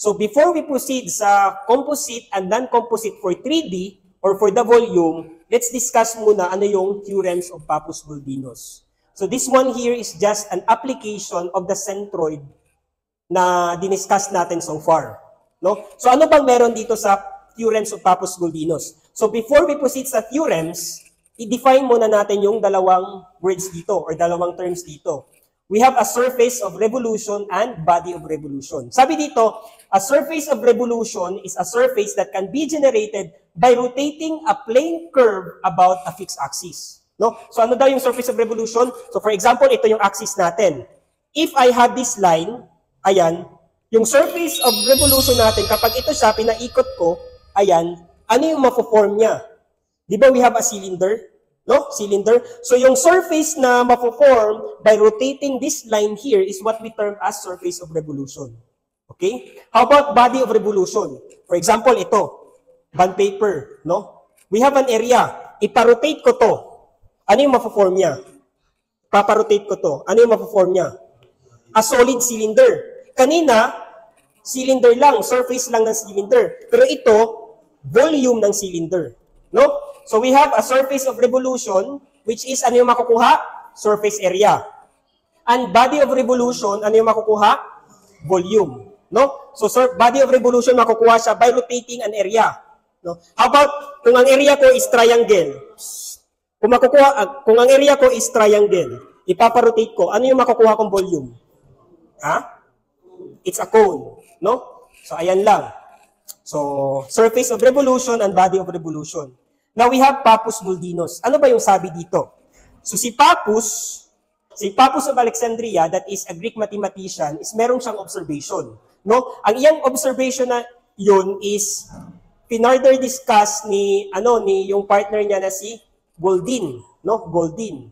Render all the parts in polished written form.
So before we proceed sa composite and non-composite for 3D or for the volume, let's discuss muna ano yung theorems of Pappus-Boldino's. So this one here is just an application of the centroid na diniscuss natin so far. No? So ano bang meron dito sa theorems of Pappus-Boldino's? So before we proceed sa theorems, i-define muna natin yung dalawang words dito or dalawang terms dito. We have a surface of revolution and body of revolution. Sabi dito, a surface of revolution is a surface that can be generated by rotating a plane curve about a fixed axis. No? So ano daw yung surface of revolution? So for example, ito yung axis natin. If I have this line, ayan, yung surface of revolution natin, kapag ito siya, pinaikot ko, ayan, ano yung mapo-form niya? Di ba we have a cylinder? No? Cylinder. So yung surface na mapo-form by rotating this line here is what we term as surface of revolution. Okay? How about body of revolution? For example, ito, bond paper, no? We have an area. Iparotate ko to. Ano yung mapo-form niya? Paparotate ko to. Ano yung mapo-form niya? A solid cylinder. Kanina, cylinder lang, surface lang ng cylinder. Pero ito, volume ng cylinder. No? So we have a surface of revolution, which is ano yung makukuha? Surface area. And body of revolution, ano yung makukuha? Volume. No? So body of revolution makukuha siya by rotating an area. No? How about kung ang area ko is triangle? Kung ang area ko is triangle, ipaparotate ko, ano yung makukuha kong volume? Ha? It's a cone. No? So ayan lang. So surface of revolution and body of revolution. Now, we have Pappus-Boldino's. Ano ba yung sabi dito? So, si Pappus of Alexandria, that is a Greek mathematician, is meron siyang observation. No? Ang iyang observation na yun is pinarder discuss ni yung partner niya na si Goldin. No? Goldin.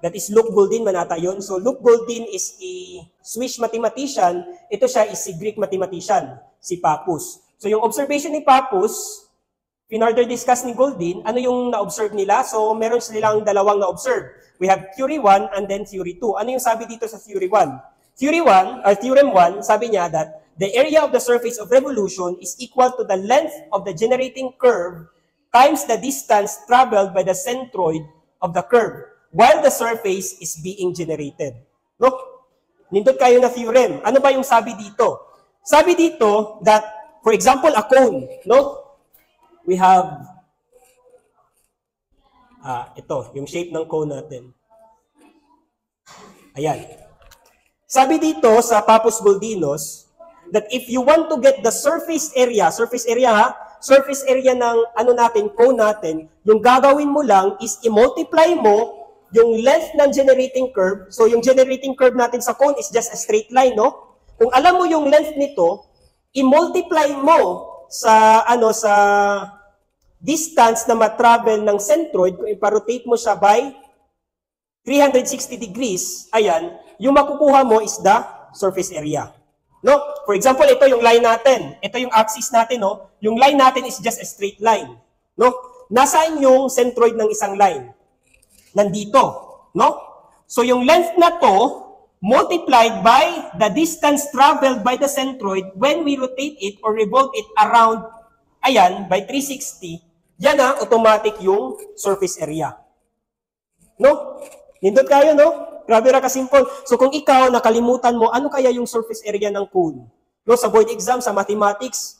That is Luke Goldin, manata yun. So, Luke Goldin is a Swiss mathematician. Ito siya is si Greek mathematician, si Pappus. So, yung observation ni Pappus, pinarder discuss ni Goldin, ano yung na-observe nila? So, meron silang dalawang na-observe. We have theory 1 and then theory 2. Ano yung sabi dito sa theory 1? Theorem 1, sabi niya that the area of the surface of revolution is equal to the length of the generating curve times the distance traveled by the centroid of the curve while the surface is being generated. No? Nindot kayo na theorem. Ano ba yung sabi dito? Sabi dito that, for example, a cone, no? We have, ito, yung shape ng cone natin. Ayan. Sabi dito sa Pappus-Boldino's that if you want to get the surface area ng cone natin, yung gagawin mo lang is i-multiply mo yung length ng generating curve. So yung generating curve natin sa cone is just a straight line, no? Kung alam mo yung length nito, i-multiply mo sa distance na matravel ng centroid, kung iparotate mo siya by 360 degrees, ayan, yung makukuha mo is the surface area. No? For example, ito yung line natin. Ito yung axis natin, no? Yung line natin is just a straight line. No? Nasaan yung centroid ng isang line? Nandito. No? So yung length na to, multiplied by the distance traveled by the centroid when we rotate it or revolve it around, ayan, by 360, yan na, automatic yung surface area. No? Nindot kayo, no? Grabe ra ka-simple. So kung ikaw, nakalimutan mo, ano kaya yung surface area ng cone? No? Sa board exam, sa mathematics,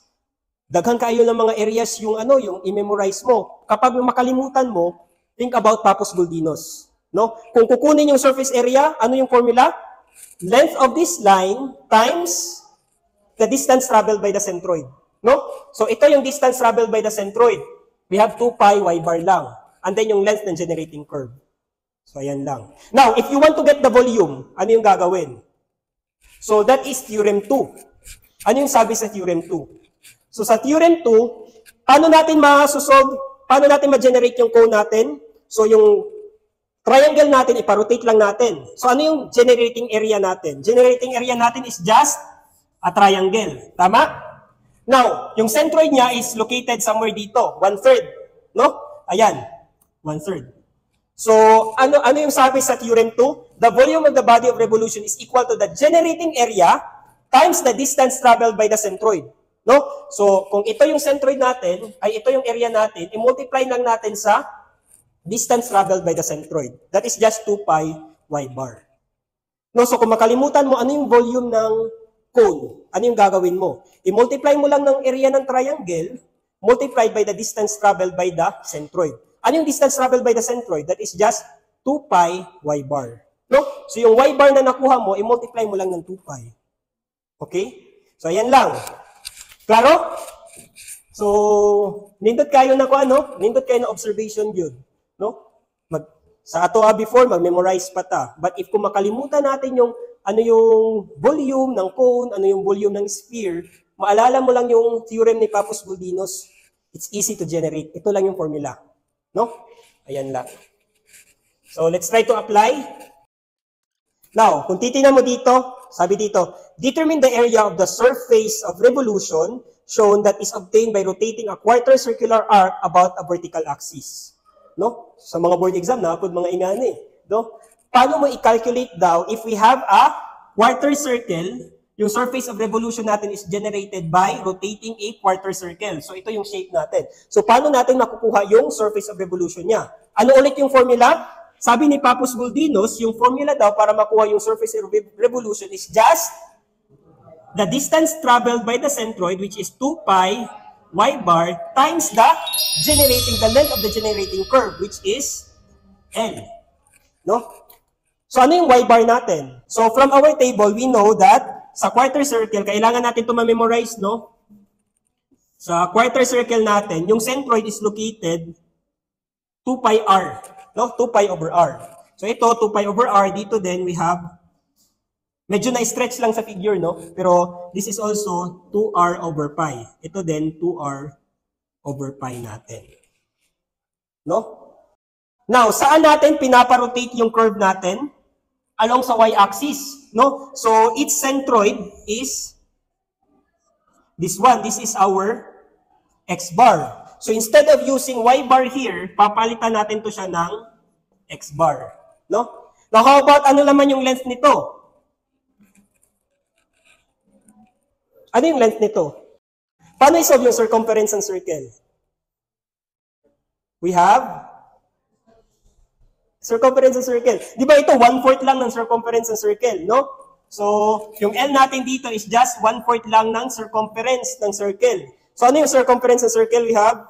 daghan kayo ng mga areas yung yung i-memorize mo. Kapag makalimutan mo, think about Pappus-Boldino's. No? Kung kukunin yung surface area, ano yung formula? Length of this line times the distance traveled by the centroid. No? So ito yung distance traveled by the centroid. We have 2 pi y bar lang. And then yung length ng generating curve. So ayan lang. Now, if you want to get the volume, ano yung gagawin? So that is theorem 2. Ano yung sabi sa theorem 2? So sa theorem 2, paano natin ma-generate yung cone natin? So yung triangle natin, iparotate lang natin. So ano yung generating area natin? Generating area natin is just a triangle. Tama? Now, yung centroid niya is located somewhere dito, 1/3. No? Ayan, 1/3. So, ano yung sabi sa theorem 2? The volume of the body of revolution is equal to the generating area times the distance traveled by the centroid. No? So, kung ito yung centroid natin, ay ito yung area natin, i-multiply lang natin sa distance traveled by the centroid. That is just 2 pi y bar. No? So, kung makalimutan mo, ano yung volume ng cone? Ano yung gagawin mo? I-multiply mo lang ng area ng triangle, multiplied by the distance traveled by the centroid. Ano yung distance traveled by the centroid? That is just 2 pi y bar. No? So, yung y bar na nakuha mo, i-multiply mo lang ng 2 pi. Okay? So, ayan lang. Klaro? So, nindot kayo na ko ano? Nindot kayo na observation yun. No? Sa ato before, mag-memorize pa ta. But if kung makalimutan natin yung ano yung volume ng cone, ano yung volume ng sphere, maalala mo lang yung theorem ni Pappus-Boldino's. It's easy to generate. Ito lang yung formula. No? Ayan lang. So, let's try to apply. Now, kung titingnan mo dito, sabi dito, determine the area of the surface of revolution shown that is obtained by rotating a quarter circular arc about a vertical axis. No? Sa mga board exam, nakapod mga ingani. No? Paano mo i-calculate daw if we have a quarter circle, yung surface of revolution natin is generated by rotating a quarter circle. So, ito yung shape natin. So, paano natin makukuha yung surface of revolution niya? Ano ulit yung formula? Sabi ni Pappus-Boldino's, yung formula daw para makuha yung surface of revolution is just the distance traveled by the centroid, which is 2 pi y bar, times the length of the generating curve, which is L. No? So, ano yung y bar natin? So, from our table, we know that sa quarter circle, kailangan natin ito ma-memorize, no? Sa quarter circle natin, yung centroid is located 2 pi r. No? 2 pi over r. So, ito, 2 pi over r. Dito din, we have, medyo na-stretch lang sa figure, no? Pero, this is also 2r over pi. Ito din, 2r over pi natin. No? Now, saan natin pinaparotate yung curve natin? Along sa y-axis, no? So, its centroid is this one. This is our x bar. So, instead of using y bar here, papalitan natin to siya ng x bar, no? Now, how about ano naman yung length nito? Ano yung length nito? Paano isolve yung circumference ng circle? We have circumference ng circle. Di ba ito, 1/4 lang ng circumference ng circle, no? So, yung L natin dito is just 1/4 lang ng circumference ng circle. So, ano yung circumference ng circle? We have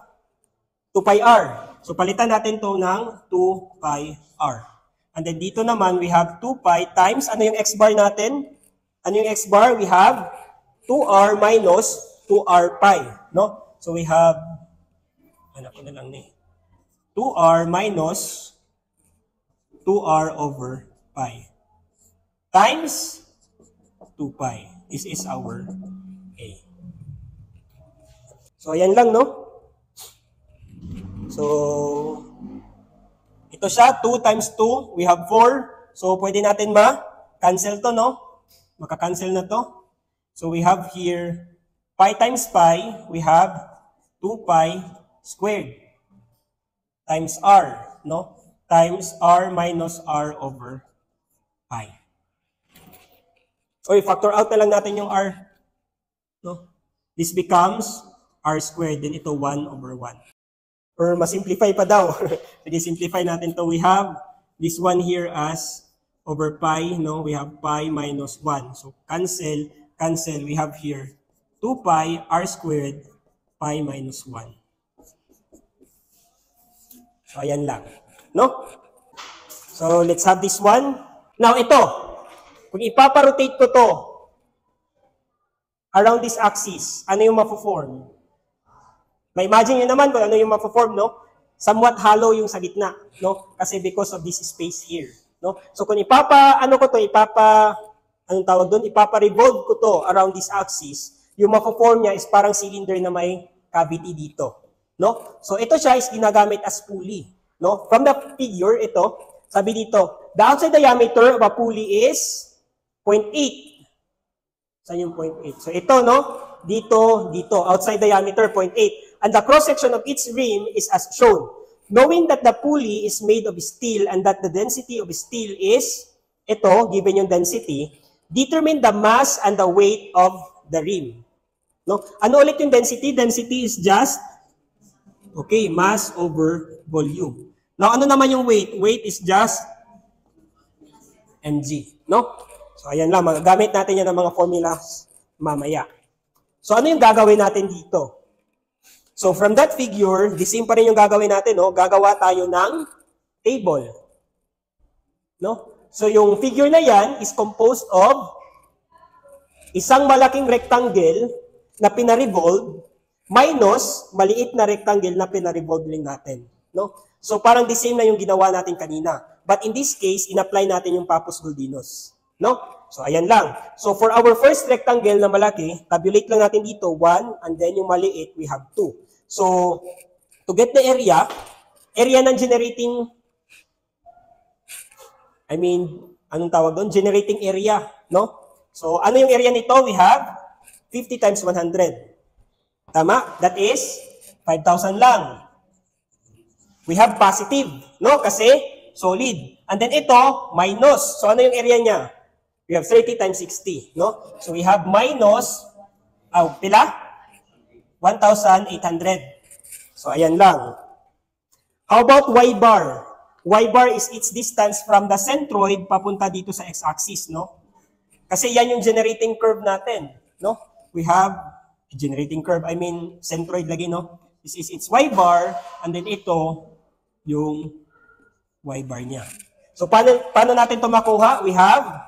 2 pi r. So, palitan natin to ng 2 pi r. And then dito naman, we have 2 pi times, ano yung x bar natin? Ano yung x bar? We have 2r minus 2r pi, no? So, we have, ano ko na lang ni, 2r minus 2r over pi times 2 pi. This is our A. So, ayan lang, no? So, ito siya, 2 times 2, we have 4. So, pwede natin ma-cancel to, no? Maka-cancel na to. So, we have here, pi times pi, we have 2 pi squared times r, no? Times r minus r over pi. Okay, factor out na lang natin yung r. No? This becomes r squared, then ito 1 over 1. Or masimplify pa daw. Sige, simplify natin to. We have this one here as over pi, no? We have pi minus 1. So, cancel, cancel. We have here 2 pi r squared pi minus 1. So, ayan lang. No? So, let's have this one. Now, ito. Kung ipaparotate ko to around this axis, ano yung ma-form? Ma-imagine nyo naman kung ano yung ma-form, no? Somewhat hollow yung sa gitna, no? Kasi because of this space here, no? So, kung anong tawag doon? Ipapa-revolve ko to around this axis, yung ma-form niya is parang cylinder na may cavity dito, no? So, ito siya is ginagamit as pulley. No? From the figure, ito, sabi dito, the outside diameter of a pulley is 0.8. Saan yung 0.8? So ito, no? Dito, outside diameter, 0.8. And the cross-section of its rim is as shown. Knowing that the pulley is made of steel and that the density of steel is, ito, given yung density, Determine the mass and the weight of the rim. No? Ano ulit yung density? Density is just, okay, mass over volume. Now, ano naman yung weight? Weight is just mg. No? So, ayan lang. Magagamit natin yan ng mga formulas mamaya. So, ano yung gagawin natin dito? So, from that figure, the same pa rin yung gagawin natin. No? Gagawa tayo ng table. No? So, yung figure na yan is composed of isang malaking rectangle na pinarevolve minus maliit na rectangle na pinarevolve din natin. No? So, parang the same na yung ginawa natin kanina. But in this case, in-apply natin yung Pappus Guldinos. No? So, ayan lang. So, for our first rectangle na malaki, tabulate lang natin dito, 1, and then yung maliit, we have 2. So, to get the area ng generating, anong tawag doon? Generating area, no? So, ano yung area nito? We have 50 times 100. Tama? That is 5,000 lang. We have positive, no? Kasi solid. And then ito, minus. So, ano yung area niya? We have 30 times 60, no? So, we have minus, pila? 1,800. So, ayan lang. How about y bar? Y bar is its distance from the centroid papunta dito sa x-axis, no? Kasi yan yung generating curve natin, no? We have generating curve, centroid lagi, no? This is its y bar, and then ito, yung y bar niya. So, paano natin ito makuha? We have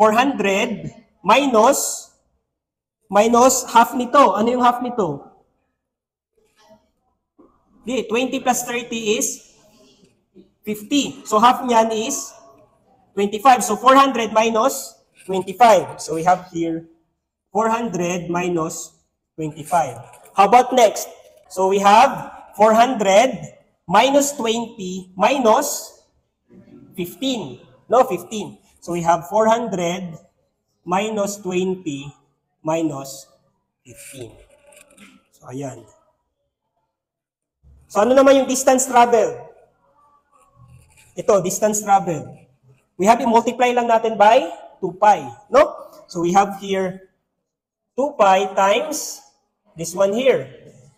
400 minus half nito. Ano yung half nito? 20 plus 30 is 50. So, half niyan is 25. So, 400 minus 25. So, we have here 400 minus 25. How about next? So, we have 400 minus 20 minus 15. No, 15. So, we have 400 minus 20 minus 15. So, ayan. So, ano naman yung distance travel? Ito, distance travel. We have i-multiply lang natin by 2 pi, no? So, we have here 2 pi times this one here,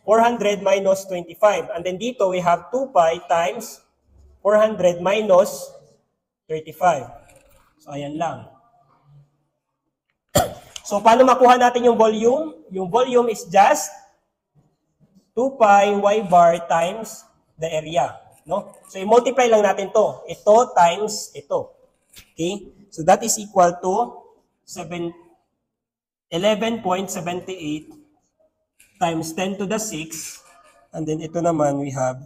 400 minus 25. And then dito, we have 2 pi times 400 minus 35. So, ayan lang. So, paano makuha natin yung volume? Yung volume is just 2 pi y bar times the area, no? So, i-multiply lang natin to. Ito times ito. Okay? So, that is equal to 11.78 times 10 to the 6. And then, ito naman, we have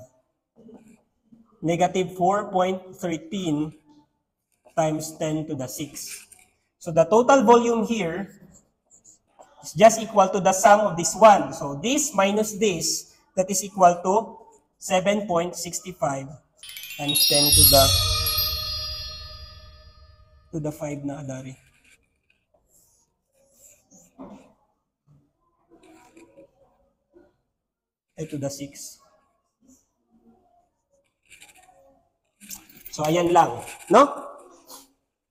negative 4.13 times 10 to the 6. So, the total volume here is just equal to the sum of this one. So, this minus this, that is equal to 7.65 times 10 to the 5 na adari. To the 6. So, ayan lang, no?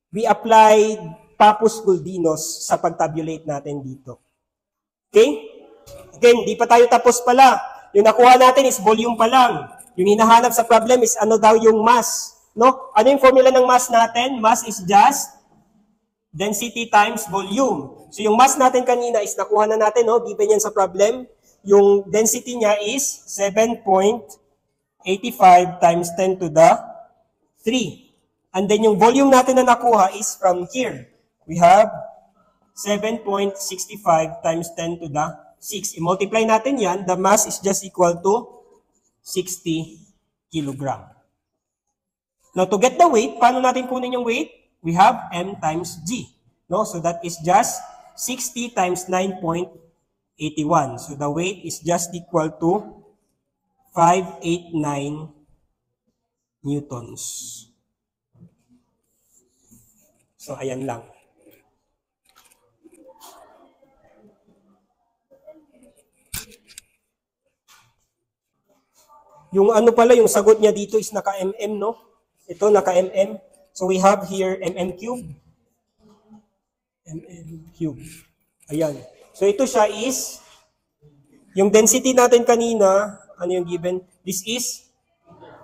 We applied Pappus Guldinos sa pag-tabulate natin dito. Okay? Again, di pa tayo tapos pala. Yung nakuha natin is volume pa lang. Yung hinahanap sa problem is ano daw yung mass. No? Ano yung formula ng mass natin? Mass is just density times volume. So, yung mass natin kanina is nakuha na natin, no? Given yan sa problem. Yung density niya is 7.85 times 10 to the 3. And then yung volume natin na nakuha is from here. We have 7.65 times 10 to the 6. I-multiply natin yan. The mass is just equal to 60 kilogram. Now, to get the weight, paano natin kunin yung weight? We have m times g. No? So, that is just 60 times 9.81. So, the weight is just equal to 589 newtons. So, ayan lang. Yung ano pala, yung sagot niya dito is naka-mm, no? Ito, naka-mm. So we have here mm cube. Mm cube. Ayan. So ito siya is, yung density natin kanina, ano yung given? This is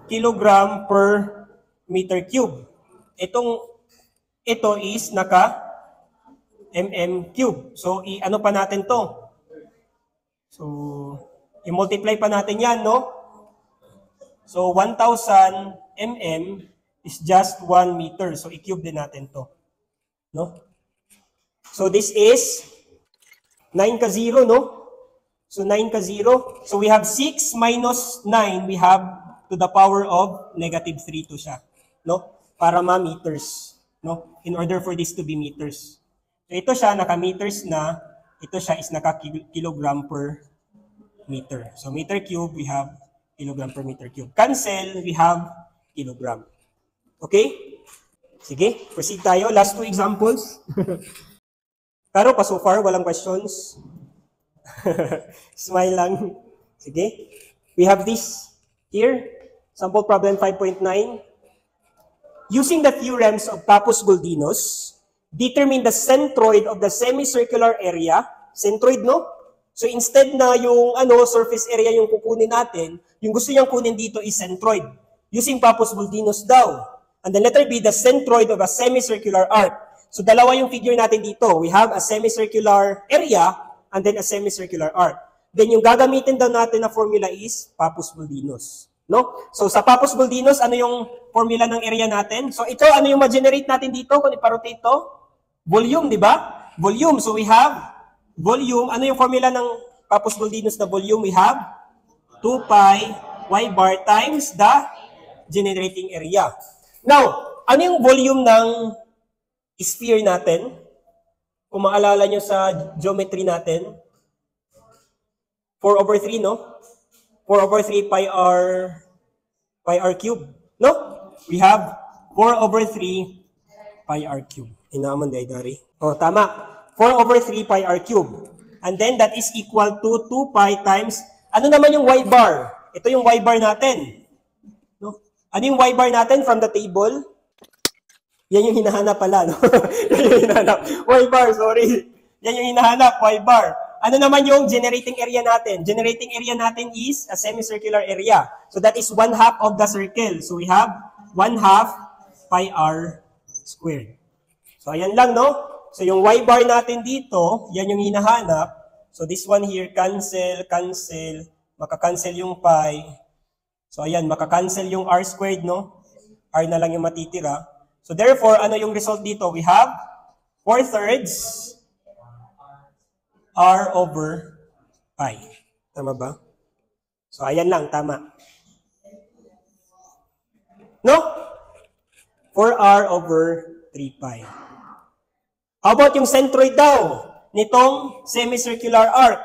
kilogram per meter cube. Ito is naka mm cube. So ano pa natin to? So i-multiply pa natin yan, no? So 1,000 mm is just 1 meter. So i-cube din natin to, no? So this is 9 ka 0, no? So 9 ka 0. So we have 6 minus 9, we have to the power of negative 3 to siya, no? Para ma-meters, no? In order for this to be meters. So ito siya, naka-meters na. Ito siya is naka-kilogram per meter. So meter cube, we have kilogram per meter cube. Cancel, we have kilogram. Okay? Sige, proceed tayo. Last 2 examples. Pero pa so far, walang questions. Smile lang. Sige. We have this here. Sample problem 5.9. Using the theorems of Pappus-Guldinus, determine the centroid of the semicircular area. Centroid, no? So instead na yung surface area yung kukunin natin, yung gusto niyang kunin dito is centroid. Using Pappus-Guldinus daw. And the letter B, the centroid of a semicircular arc. So dalawa yung figure natin dito. We have a semicircular area and then a semicircular arc. Then yung gagamitin daw natin na formula is Pappus-Guldinus. No? So sa Pappus-Guldinus, ano yung formula ng area natin? So ito, ano yung ma-generate natin dito kung iparotate ito? Volume, di ba? Volume. So we have volume. Ano yung formula ng Pappus-Guldinus na volume? We have 2 pi y bar times the generating area. Now, ano yung volume ng sphere natin? Kung maalala nyo sa geometry natin, 4 over 3, no? 4 over 3 pi r cube, no? We have 4 over 3 pi r cube. Inaman day, Dari. Oh, tama. 4 over 3 pi r cube. And then that is equal to 2 pi times, ano naman yung y bar? Ito yung y bar natin. No? Ano yung y bar natin from the table? Yan yung hinahanap pala, no? Yan yung hinahanap. Y bar, sorry. Yan yung hinahanap, Y bar. Ano naman yung generating area natin? Generating area natin is a semicircular area. So that is 1/2 of the circle. So we have 1/2 pi r squared. So ayan lang, no? So yung Y bar natin dito, yan yung hinahanap. So this one here, cancel, cancel. Makakancel yung pi. So ayan, makakancel yung r squared, no? R na lang yung matitira. So therefore, ano yung result dito? We have 4/3 r over pi. Tama ba? So ayan lang, tama. No? 4r over 3 pi. How about yung centroid daw nitong semicircular arc?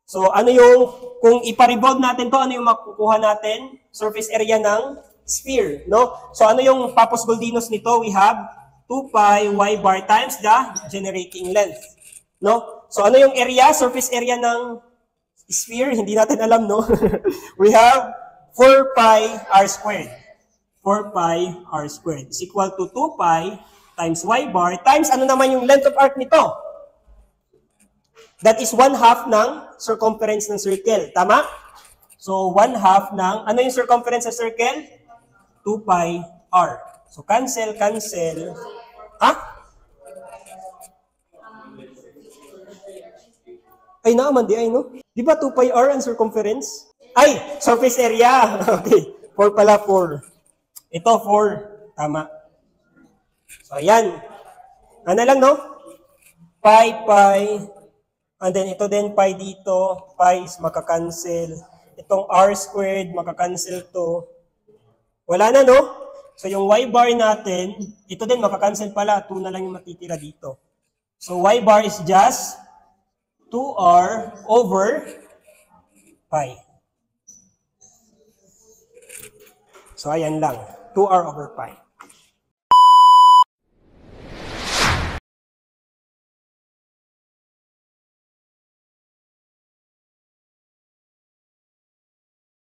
So ano yung, kung ipa-revolve natin to, ano yung makukuha natin? Surface area ng sphere, no? So ano yung Pappus-Guldinus nito? We have 2 pi y bar times the generating length, no? So ano yung area, surface area ng sphere? Hindi natin alam, no? We have 4 pi r squared. 4 pi r squared is equal to 2 pi times y bar times ano naman yung length of arc nito? That is 1/2 ng circumference ng circle. Tama? So 1/2 ng, ano yung circumference ng circle? 2 pi r. So cancel, cancel. Ha? Ay naman di ay, no? Di ba 2 pi r ang circumference? Ay, surface area. Okay. 4 pala, 4. Ito, 4. Tama. So, ayan. Ano lang, no? Pi, pi. And then, ito din, pi dito. Pi is makakancel. Itong r squared, makakancel to. Wala na, no? So, yung y bar natin, ito din, makakancel pala. 2 na lang yung matitira dito. So, y bar is just 2r over pi. So, ayan lang. 2r over pi.